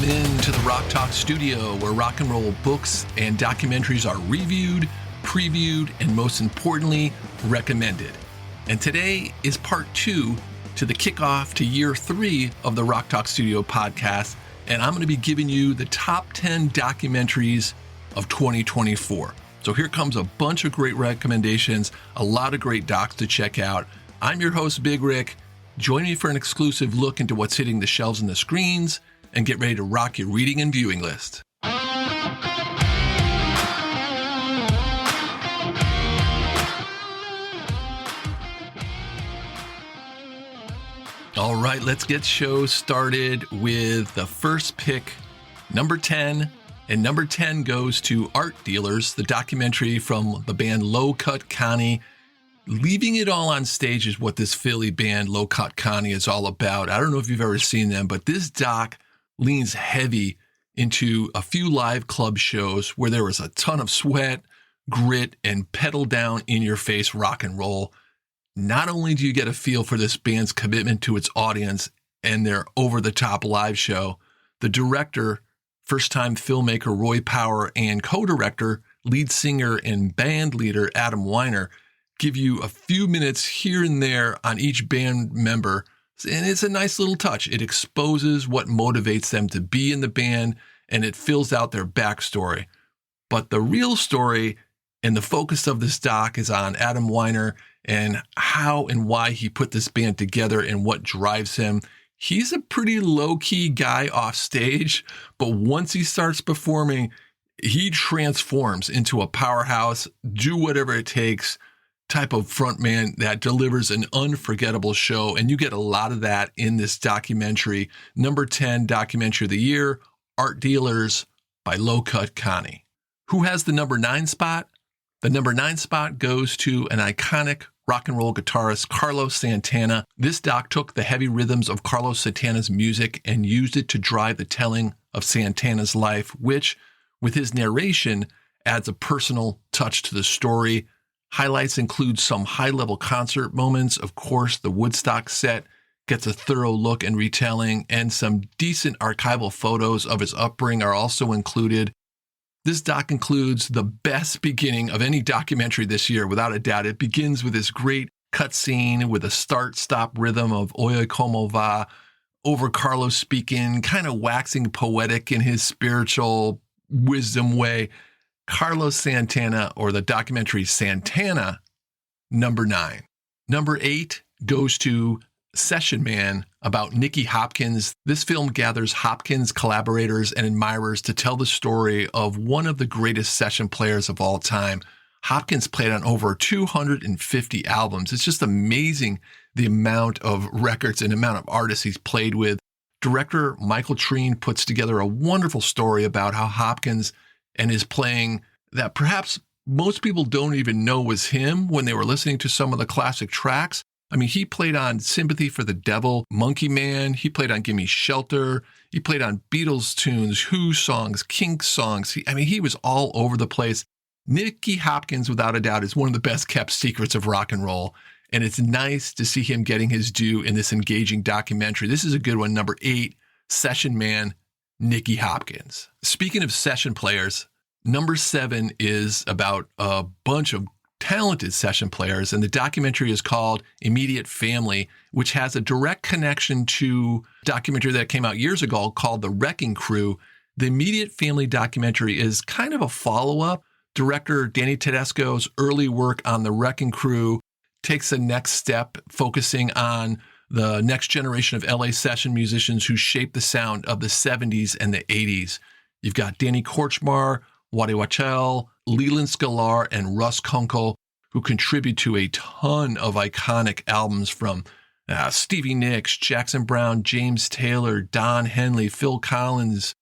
in to the Rock Talk studio, where rock and roll books and documentaries are reviewed, previewed, and most importantly, recommended. And today is part 2 to the kickoff to year 3 of the Rock Talk Studio podcast. And I'm going to be giving you the top 10 documentaries of 2024. So here comes a bunch of great recommendations, a lot of great docs to check out. I'm your host, Big Rick. Join me for an exclusive look into what's hitting the shelves and the screens, and get ready to rock your reading and viewing list. All right, let's get show started with the first pick, number 10. And number 10 goes to Art Dealers, the documentary from the band Low Cut Connie. Leaving it all on stage is what this Philly band Low Cut Connie is all about. I don't know if you've ever seen them, but this doc leans heavy into a few live club shows where there was a ton of sweat, grit, and pedal down in your face rock and roll. Not only do you get a feel for this band's commitment to its audience and their over-the-top live show, the director, first-time filmmaker Roy Power, and co-director, lead singer, and band leader Adam Weiner give you a few minutes here and there on each band member, and it's a nice little touch. It exposes what motivates them to be in the band, and it fills out their backstory. But the real story and the focus of this doc is on Adam Weiner and how and why he put this band together and what drives him. He's a pretty low-key guy off stage, but once he starts performing, he transforms into a powerhouse, do whatever it takes type of frontman that delivers an unforgettable show. And you get a lot of that in this documentary. Number 10 documentary of the year, Art Dealers by Low Cut Connie. Who has the number 9 spot? The number 9 spot goes to an iconic rock and roll guitarist, Carlos Santana. This doc took the heavy rhythms of Carlos Santana's music and used it to drive the telling of Santana's life, which, with his narration, adds a personal touch to the story. Highlights include some high-level concert moments. Of course, the Woodstock set gets a thorough look and retelling, and some decent archival photos of his upbringing are also included. This doc includes the best beginning of any documentary this year, without a doubt. It begins with this great cutscene with a start-stop rhythm of Oye Como Va over Carlos speaking, kind of waxing poetic in his spiritual wisdom way. Carlos Santana, or the documentary Santana, number 9. Number 8 goes to Session Man, about Nicky Hopkins. This film gathers Hopkins collaborators and admirers to tell the story of one of the greatest session players of all time. Hopkins played on over 250 albums. It's just amazing the amount of records and amount of artists he's played with. Director Michael Treen puts together a wonderful story about how Hopkins and his playing that perhaps most people don't even know was him when they were listening to some of the classic tracks. I mean, he played on Sympathy for the Devil, Monkey Man. He played on Gimme Shelter. He played on Beatles tunes, Who songs, Kinks songs. He was all over the place. Nicky Hopkins, without a doubt, is one of the best kept secrets of rock and roll. And it's nice to see him getting his due in this engaging documentary. This is a good one. Number 8, Session Man, Nicky Hopkins. Speaking of session players, number 7 is about a bunch of talented session players, and the documentary is called Immediate Family, which has a direct connection to a documentary that came out years ago called The Wrecking Crew. The Immediate Family documentary is kind of a follow-up. Director Danny Tedesco's early work on The Wrecking Crew takes a next step, focusing on the next generation of LA session musicians who shaped the sound of the 70s and the 80s. You've got Danny Korchmar, Waddy Wachtel, Leland Sklar, and Russ Kunkel, who contribute to a ton of iconic albums from Stevie Nicks, Jackson Browne, James Taylor, Don Henley, Phil Collins,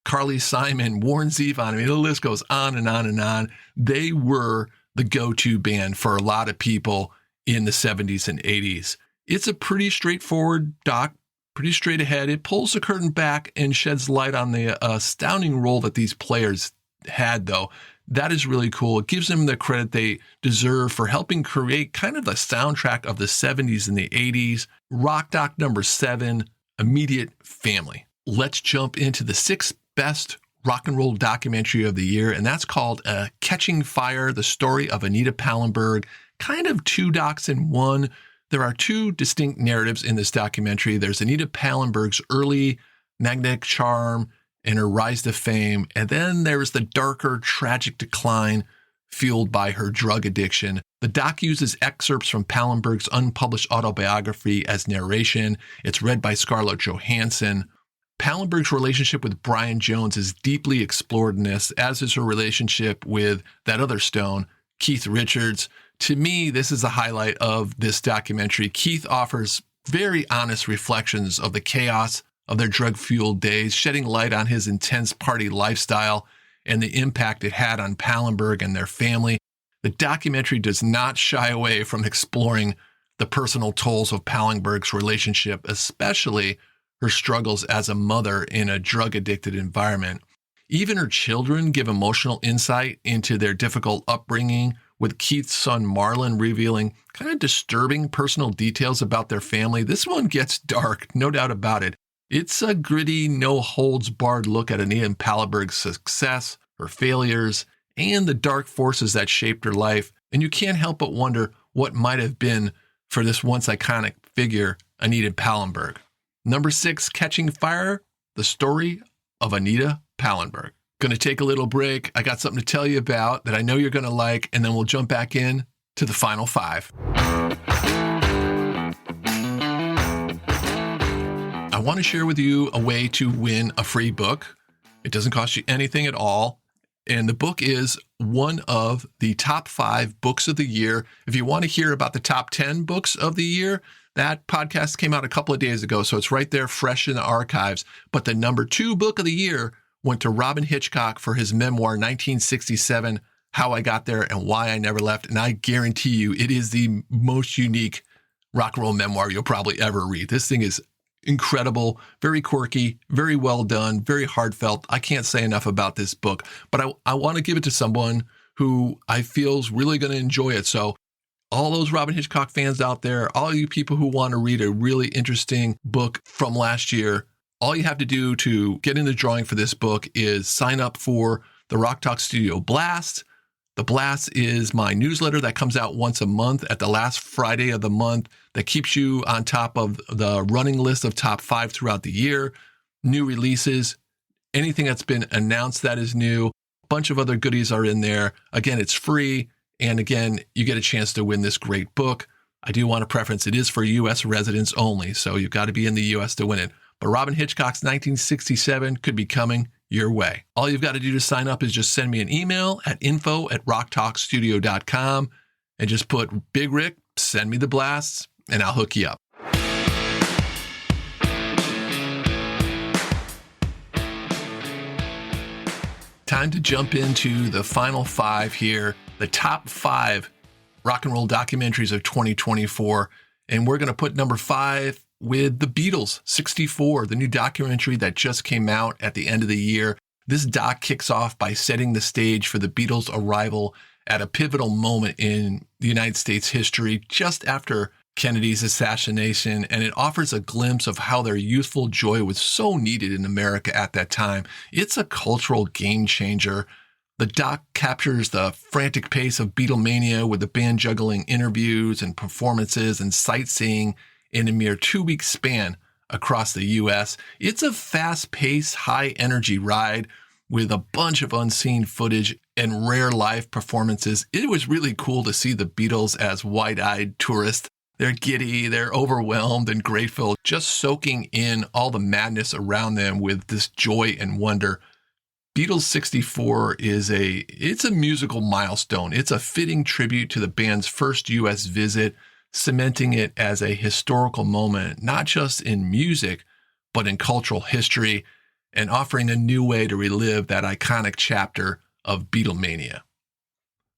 Carly Simon, Warren Zevon. The list goes on and on and on. They were the go-to band for a lot of people in the 70s and 80s. It's a pretty straightforward doc, pretty straight ahead. It pulls the curtain back and sheds light on the astounding role that these players had, though. That is really cool. It gives them the credit they deserve for helping create kind of the soundtrack of the 70s and the 80s. Rock doc number 7, Immediate Family. let's jump into the 6th best rock and roll documentary of the year, and that's called Catching Fire, the story of Anita Pallenberg. Kind of 2 docs in one. There are 2 distinct narratives in this documentary. There's Anita Pallenberg's early magnetic charm and her rise to fame, and then there's the darker, tragic decline fueled by her drug addiction. The doc uses excerpts from Pallenberg's unpublished autobiography as narration. It's read by Scarlett Johansson. Pallenberg's relationship with Brian Jones is deeply explored in this, as is her relationship with that other Stone, Keith Richards. To me, this is the highlight of this documentary. Keith offers very honest reflections of the chaos of their drug-fueled days, shedding light on his intense party lifestyle and the impact it had on Pallenberg and their family. The documentary does not shy away from exploring the personal tolls of Pallenberg's relationship, especially her struggles as a mother in a drug-addicted environment. Even her children give emotional insight into their difficult upbringing, with Keith's son Marlon revealing kind of disturbing personal details about their family. This one gets dark, no doubt about it. It's a gritty, no-holds-barred look at Anita Pallenberg's success, her failures, and the dark forces that shaped her life. And you can't help but wonder what might have been for this once iconic figure, Anita Pallenberg. Number 6, Catching Fire, the story of Anita Pallenberg. Going to take a little break. I got something to tell you about that I know you're going to like, and then we'll jump back in to the final 5. I want to share with you a way to win a free book. It doesn't cost you anything at all. And the book is one of the top 5 books of the year. If you want to hear about the top 10 books of the year, that podcast came out a couple of days ago, so it's right there fresh in the archives. But the number 2 book of the year went to Robin Hitchcock for his memoir, 1967, How I Got There and Why I Never Left. And I guarantee you, it is the most unique rock and roll memoir you'll probably ever read. This thing is incredible, very quirky, very well done, very heartfelt. I can't say enough about this book, but I want to give it to someone who I feel is really going to enjoy it. So all those Robin Hitchcock fans out there, all you people who want to read a really interesting book from last year, all you have to do to get in the drawing for this book is sign up for the Rock Talk Studio Blast. The Blast is my newsletter that comes out once a month at the last Friday of the month that keeps you on top of the running list of top 5 throughout the year, new releases, anything that's been announced that is new. A bunch of other goodies are in there. Again, it's free. And again, you get a chance to win this great book. I do want to preference it is for U.S. residents only, so you've got to be in the U.S. to win it. But Robin Hitchcock's 1967 could be coming your way. All you've got to do to sign up is just send me an email at info@rocktalkstudio.com and just put Big Rick, send me the blasts, and I'll hook you up. Time to jump into the final 5 here, the top 5 rock and roll documentaries of 2024. And we're going to put number 5 with The Beatles, 64, the new documentary that just came out at the end of the year. This doc kicks off by setting the stage for the Beatles' arrival at a pivotal moment in the United States history, just after Kennedy's assassination, and it offers a glimpse of how their youthful joy was so needed in America at that time. It's a cultural game changer. The doc captures the frantic pace of Beatlemania, with the band juggling interviews and performances and sightseeing in a mere 2-week span across the U.S. It's a fast-paced, high-energy ride with a bunch of unseen footage and rare live performances. It was really cool to see the Beatles as wide-eyed tourists. They're giddy, they're overwhelmed and grateful, just soaking in all the madness around them with this joy and wonder. Beatles 64 it's a musical milestone. It's a fitting tribute to the band's first U.S. visit, cementing it as a historical moment, not just in music, but in cultural history, and offering a new way to relive that iconic chapter of Beatlemania.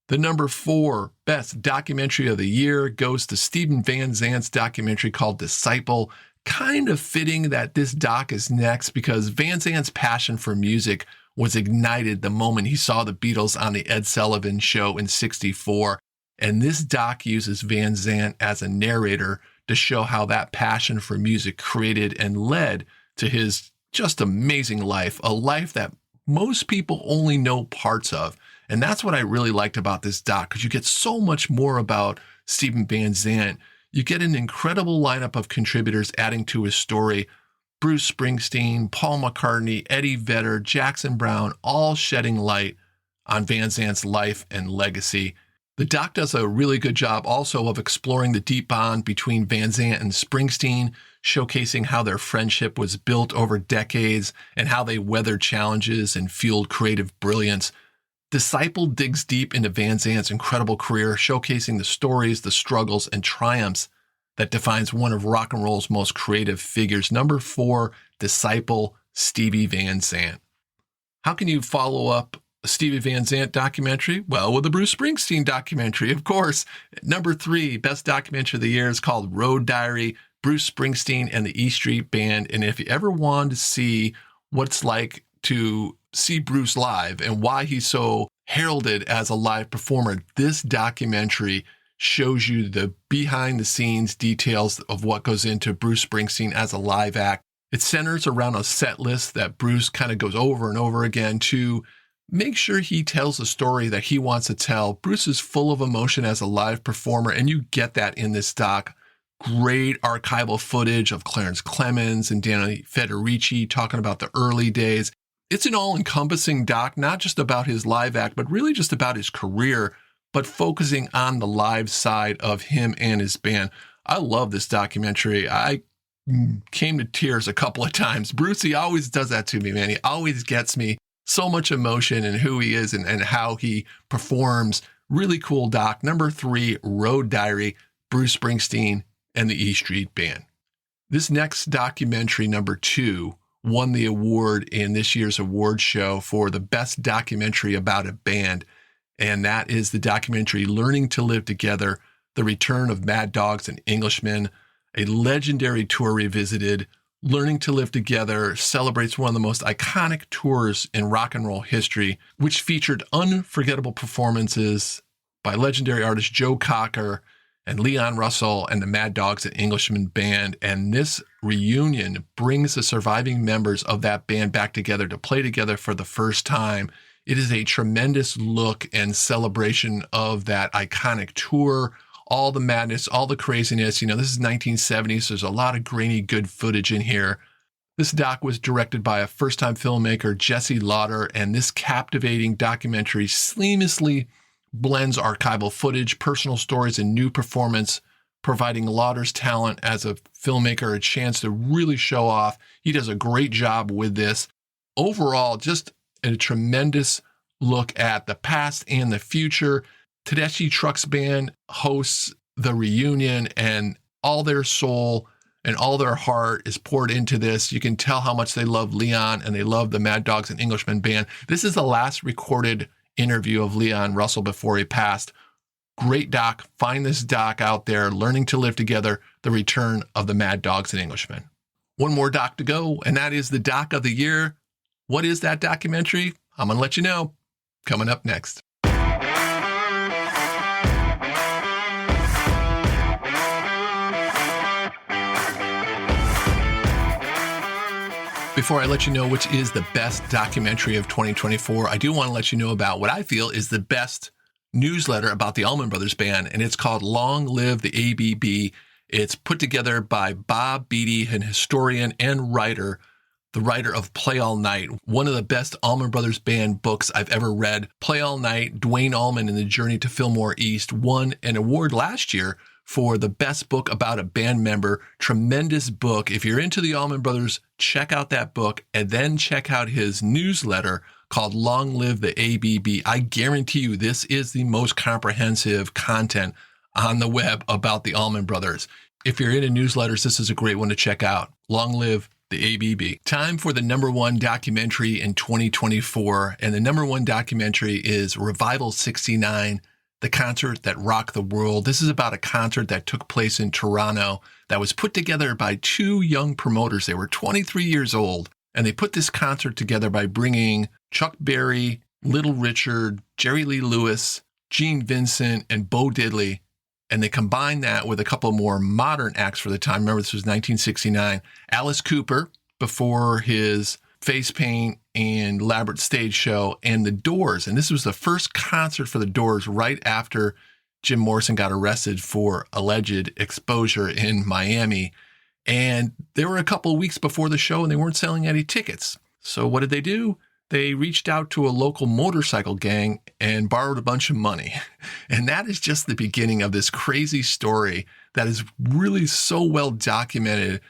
The number 4 best documentary of the year goes to Stevie Van Zandt's documentary called Disciple. Kind of fitting that this doc is next because Van Zandt's passion for music was ignited the moment he saw the Beatles on the Ed Sullivan Show in 64. And this doc uses Van Zandt as a narrator to show how that passion for music created and led to his just amazing life, a life that most people only know parts of. And that's what I really liked about this doc, because you get so much more about Stevie Van Zandt. You get an incredible lineup of contributors adding to his story. Bruce Springsteen, Paul McCartney, Eddie Vedder, Jackson Browne, all shedding light on Van Zandt's life and legacy. The doc does a really good job also of exploring the deep bond between Van Zandt and Springsteen, showcasing how their friendship was built over decades and how they weathered challenges and fueled creative brilliance. Disciple digs deep into Van Zandt's incredible career, showcasing the stories, the struggles, and triumphs that defines one of rock and roll's most creative figures. Number 4, Disciple, Stevie Van Zandt. How can you follow up a Stevie Van Zandt documentary? Well, with a Bruce Springsteen documentary, of course. Number 3, best documentary of the year is called Road Diary, Bruce Springsteen and the E Street Band. And if you ever want to see what it's like to see Bruce live and why he's so heralded as a live performer, this documentary shows you the behind the scenes details of what goes into Bruce Springsteen as a live act. It centers around a set list that Bruce kind of goes over and over again to make sure he tells the story that he wants to tell. Bruce is full of emotion as a live performer, and you get that in this doc. Great archival footage of Clarence Clemons and Danny Federici talking about the early days. It's an all-encompassing doc, not just about his live act, but really just about his career, but focusing on the live side of him and his band. I love this documentary. I came to tears a couple of times. Bruce, he always does that to me, man. He always gets me so much emotion in who he is and how he performs. Really cool doc. Number 3, Road Diary, Bruce Springsteen and the E Street Band. This next documentary, number 2, won the award in this year's award show for the best documentary about a band. And that is the documentary Learning to Live Together, The Return of Mad Dogs and Englishmen, a legendary tour revisited. Learning to Live Together celebrates one of the most iconic tours in rock and roll history, which featured unforgettable performances by legendary artists Joe Cocker and Leon Russell and the Mad Dogs and Englishmen band. And this reunion brings the surviving members of that band back together to play together for the first time. It is a tremendous look and celebration of that iconic tour, all the madness, all the craziness. You know, this is 1970s, so there's a lot of grainy, good footage in here. This doc was directed by a first-time filmmaker, Jesse Lauder, and this captivating documentary seamlessly blends archival footage, personal stories, and new performance, providing Lauder's talent as a filmmaker a chance to really show off. He does a great job with this. Overall, just a tremendous look at the past and the future. Tedeschi Trucks Band hosts the reunion, and all their soul and all their heart is poured into this. You can tell how much they love Leon and they love the Mad Dogs and Englishmen band. This is the last recorded interview of Leon Russell before he passed. Great doc. Find this doc out there, Learning to Live Together, The Return of the Mad Dogs and Englishmen. One more doc to go, and that is the doc of the year. What is that documentary? I'm going to let you know. Coming up next. Before I let you know which is the best documentary of 2024, I do want to let you know about what I feel is the best newsletter about the Allman Brothers Band, and it's called Long Live the ABB. It's put together by Bob Beatty, an historian and writer, the writer of Play All Night, one of the best Allman Brothers Band books I've ever read. Play All Night, Duane Allman and the Journey to Fillmore East won an award last year for the best book about a band member. Tremendous book. If you're into the Allman Brothers, check out that book and then check out his newsletter called Long Live the ABB. I guarantee you this is the most comprehensive content on the web about the Allman Brothers. If you're into newsletters, this is a great one to check out. Long Live the ABB. Time for the number 1 documentary in 2024. And the number 1 documentary is Revival 69, the concert that rocked the world. This is about a concert that took place in Toronto that was put together by 2 young promoters. They were 23 years old, and they put this concert together by bringing Chuck Berry, Little Richard, Jerry Lee Lewis, Gene Vincent, and Bo Diddley. And they combined that with a couple more modern acts for the time. Remember, this was 1969. Alice Cooper, before his face paint and elaborate stage show, and the Doors. And this was the first concert for the Doors right after Jim Morrison got arrested for alleged exposure in Miami. And they were a couple of weeks before the show and they weren't selling any tickets. So what did they do? They reached out to a local motorcycle gang and borrowed a bunch of money. And that is just the beginning of this crazy story that is really so well documented.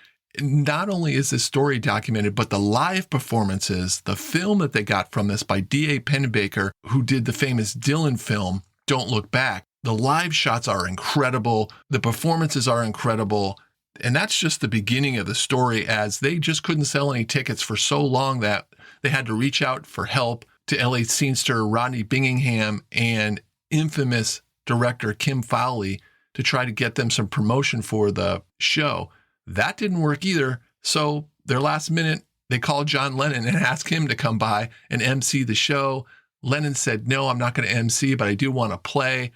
Not only is this story documented, but the live performances, the film that they got from this by D.A. Pennebaker, who did the famous Dylan film, Don't Look Back. The live shots are incredible. The performances are incredible. And that's just the beginning of the story, as they just couldn't sell any tickets for so long that they had to reach out for help to LA scenester Rodney Bingingham and infamous director Kim Fowley to try to get them some promotion for the show. That didn't work either. So their last minute, they called John Lennon and asked him to come by and MC the show. Lennon said, "No, I'm not going to MC, but I do want to play."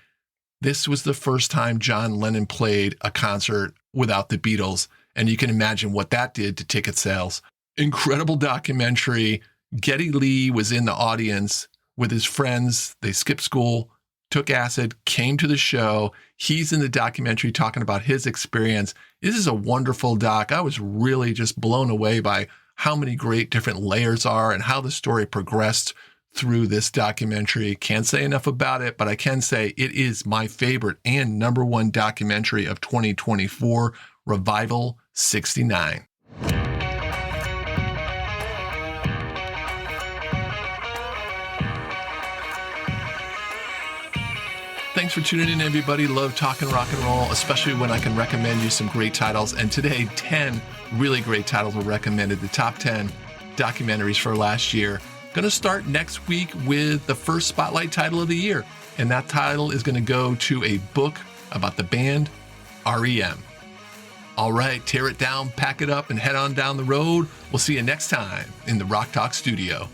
This was the first time John Lennon played a concert without the Beatles, and you can imagine what that did to ticket sales. Incredible documentary. Geddy Lee was in the audience with his friends. They skipped school, took acid, came to the show. He's in the documentary talking about his experience. This is a wonderful doc. I was really just blown away by how many great different layers are and how the story progressed through this documentary. Can't say enough about it, but I can say it is my favorite and number one documentary of 2024, Revival 69. Thanks for tuning in, everybody. Love talking rock and roll, especially when I can recommend you some great titles. And today, 10 really great titles were recommended, the top 10 documentaries for last year. Going to start next week with the first Spotlight title of the year. And that title is going to go to a book about the band REM. All right, tear it down, pack it up, and head on down the road. We'll see you next time in the Rock Talk studio.